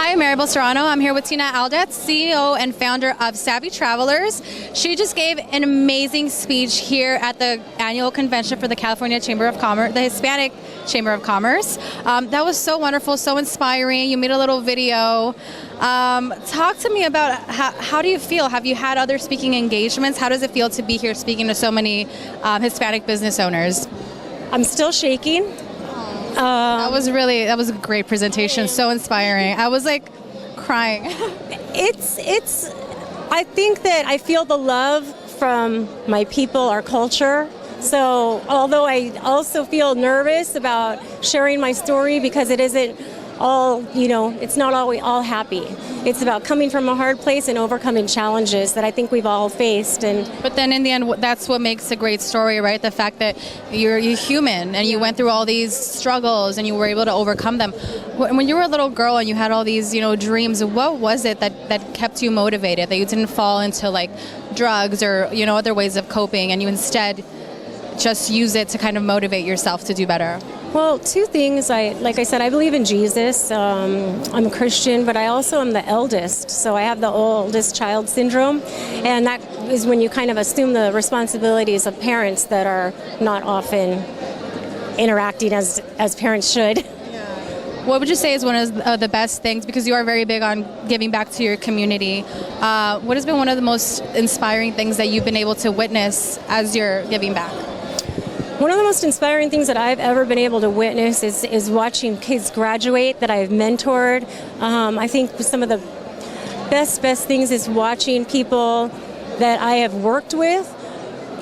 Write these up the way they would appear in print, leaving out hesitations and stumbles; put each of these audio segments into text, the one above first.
Hi, Maribel Serrano. I'm here with Tina Aldet, CEO and founder of Savvy Travelers. She just gave an amazing speech here at the annual convention for the California Chamber of Commerce, the Hispanic Chamber of Commerce. That was so wonderful, so inspiring. You made a little video. Talk to me about how do you feel? Have you had other speaking engagements? How does it feel to be here speaking to so many Hispanic business owners? I'm still shaking. That was a great presentation, so inspiring. I was like crying. I think that I feel the love from my people, our culture. So although I also feel nervous about sharing my story because it isn't all, it's not all happy. It's about coming from a hard place and overcoming challenges that I think we've all faced. But then in the end, that's what makes a great story, right? The fact that you're human and you went through all these struggles and you were able to overcome them. When you were a little girl and you had all these, dreams, what was it that kept you motivated, that you didn't fall into like drugs or, other ways of coping, and you instead just use it to kind of motivate yourself to do better? Well, two things. Like I said, I believe in Jesus. I'm a Christian, but I also am the eldest. So I have the oldest child syndrome. And that is when you kind of assume the responsibilities of parents that are not often interacting as parents should. What would you say is one of the best things, because you are very big on giving back to your community, what has been one of the most inspiring things that you've been able to witness as you're giving back? One of the most inspiring things that I've ever been able to witness is watching kids graduate that I've mentored. I think some of the best things is watching people that I have worked with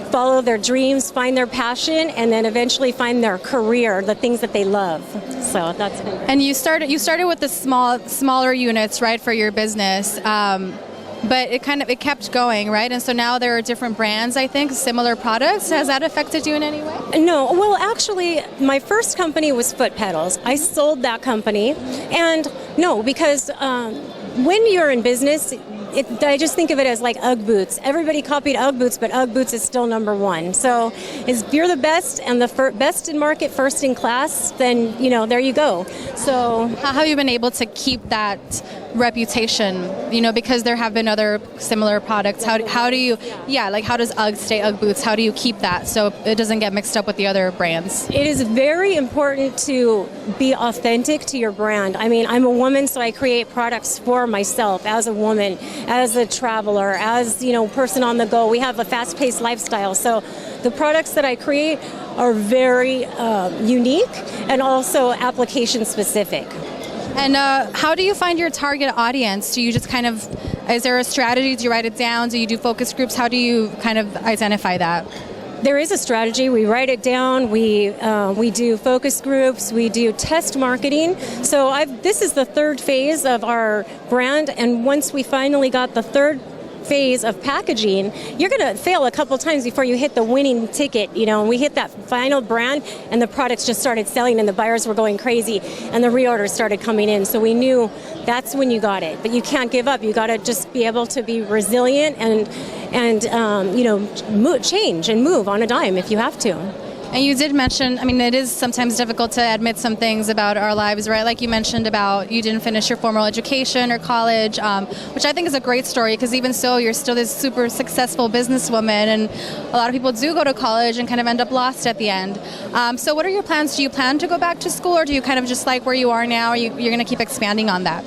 follow their dreams, find their passion, and then eventually find their career, the things that they love. So that's it. And you started with the smaller units, right, for your business. But it kept going, right? And so now there are different brands, I think, similar products. Has that affected you in any way? No. Well, actually, my first company was Foot Pedals. I sold that company. And no, because when you're in business, I just think of it as like Ugg boots. Everybody copied Ugg boots, but Ugg boots is still number one. So if you're the best and the best in market, first in class, then, there you go. So how have you been able to keep that reputation, because there have been other similar products? How do you, how does Ugg stay Ugg boots? How do you keep that so it doesn't get mixed up with the other brands? It is very important to be authentic to your brand. I mean, I'm a woman, so I create products for myself as a woman, as a traveler, as, person on the go. We have a fast-paced lifestyle. So the products that I create are very unique and also application specific. And how do you find your target audience? Do you just is there a strategy? Do you write it down? Do you do focus groups? How do you kind of identify that? There is a strategy. We write it down. We do focus groups. We do test marketing. So this is the third phase of our brand. And once we finally got the third phase of packaging, you're going to fail a couple times before you hit the winning ticket. We hit that final brand and the products just started selling and the buyers were going crazy and the reorders started coming in. So we knew that's when you got it. But you can't give up. You got to just be able to be resilient and change and move on a dime if you have to. And you did mention, it is sometimes difficult to admit some things about our lives, right? Like you mentioned about you didn't finish your formal education or college, which I think is a great story, because even so, you're still this super successful businesswoman, and a lot of people do go to college and kind of end up lost at the end. So what are your plans? Do you plan to go back to school, or do you kind of just like where you are now, or you're going to keep expanding on that?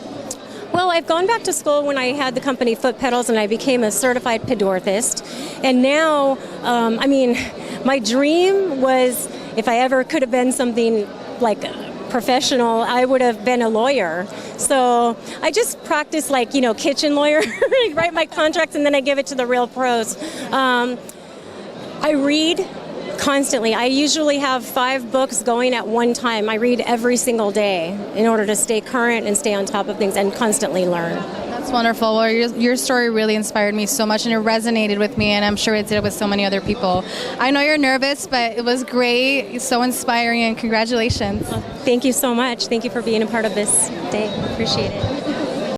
Well, I've gone back to school when I had the company Foot Pedals and I became a certified pedorthist. And now, my dream was, if I ever could have been something like professional, I would have been a lawyer. So I just practice kitchen lawyer, write my contracts and then I give it to the real pros. I read constantly. I usually have 5 books going at one time. I read every single day in order to stay current and stay on top of things and constantly learn. That's wonderful. Well, your story really inspired me so much and it resonated with me, and I'm sure it did with so many other people. I know you're nervous, but it was great, so inspiring, and congratulations. Thank you so much. Thank you for being a part of this day. Appreciate it.